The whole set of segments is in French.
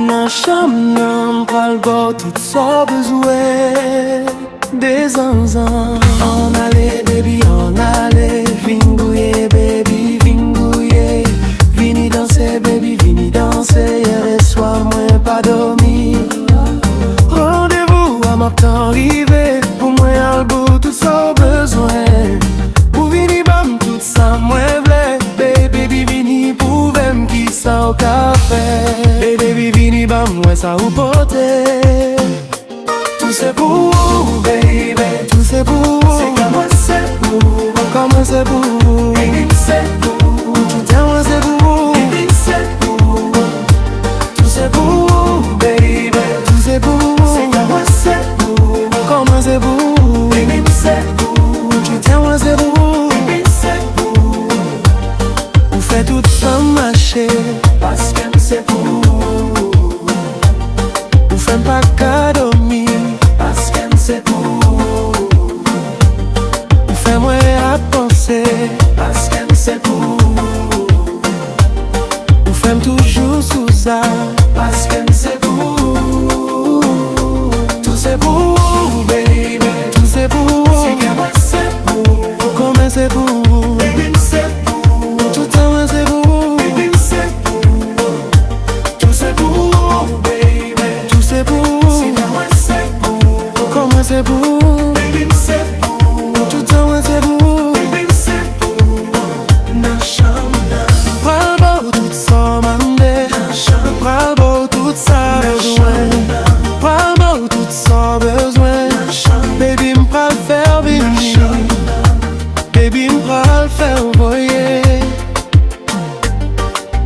Nan cham nan pral bo tout sa bezwen de zanzan. En ale baby, en ale, vin gouye baby, vin gouye. Vini danse baby, vini danse. Hier soir mwen pa dormi. Rendez-vous à m'a tan rive, pou mwen al bo tout sa bezwen. Pou vini bam tout sa mwen vle. Baby vini pou vem ki sa ou ka fe. Baby vini bam mwen sa ou pote. Tout c'est pour vous, baby. Tout c'est pour vous. C'est comme moi c'est pour vous. Comme moi c'est pour vous. Baby c'est pour vous. Tout est moi c'est pour vous. Baby c'est pour vous. Tout c'est pour vous, baby. Tout c'est pour vous. C'est comme moi c'est pour vous. Comme moi c'est pour vous. Baby c'est pour vous. Tout est moi c'est pour vous. Baby c'est pour vous. Vous faites tout ça marcher parce que c'est pour vous. Vous faites pas cadeau. C'est pour vous. Fais-moi à penser parce que c'est pour vous. Vous faites toujours sous ça parce que c'est pour vous. Tout c'est pour vous, baby. Tout c'est pour vous. C'est comme c'est pour vous. Comme c'est pour vous. Baby c'est pour vous. Tout le temps c'est pour vous. Baby c'est pour vous. Tout c'est pour vous, baby. Tout c'est pour vous. C'est comme c'est pour vous. Comme c'est pour vous. Baby c'est pour vous. Tout le temps c'est pour vous. Baby c'est pour vous. Nan chambre pral bo tout sa mande. Pral bo tout sa besoin. Pral bo tout sa besoin. Baby m'pral faire vini. Baby m'pral faire voyer.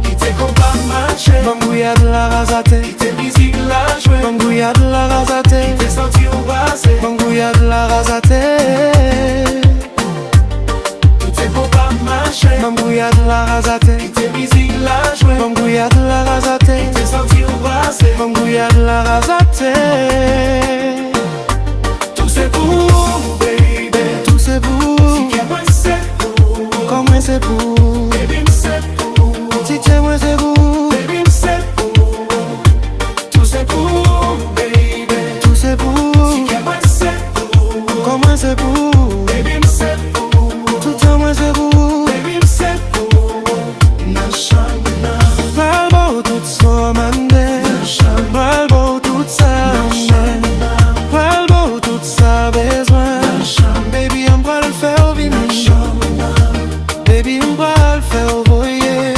Quitte compas marché. Bambouya de la rasate. Quitte musique la jouer. Bambouya de la rasate. Quitte senti au passé. Bambouya de la rasate. Tout est pour pas marcher. Bambouya de la rasate. Quitte musique la jouer. Bambouya de la rasate. Quitte senti au passé. Bambouya de la rasate. Tout c'est pour vous, baby. Tout c'est pour vous. Si moi c'est pour vous. Comme c'est pour vous. Baby c'est pour vous. Si t'es moi c'est pour vous. Baby c'est pour vous. Tout c'est pour vous, baby. Tout c'est pour vous. Si moi c'est pour vous. Comme c'est pour vous. Baby c'est pour vous. Tout le temps moi c'est pour vous. Baby c'est pour vous. Nan chambre nan pral bo tout sa mande. Pral bo tout sa mande. Pral bo tout sa besoin. Baby m'pral faire vini. Baby m'pral faire voyer.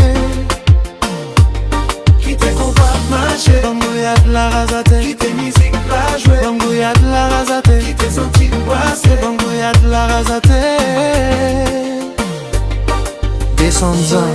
Quitte compas marché. Bambouya de la rasate. Quitte musique la jouer. Bambouya de la rasate. Quitte senti passer. Bambouya de la rasate. Descendant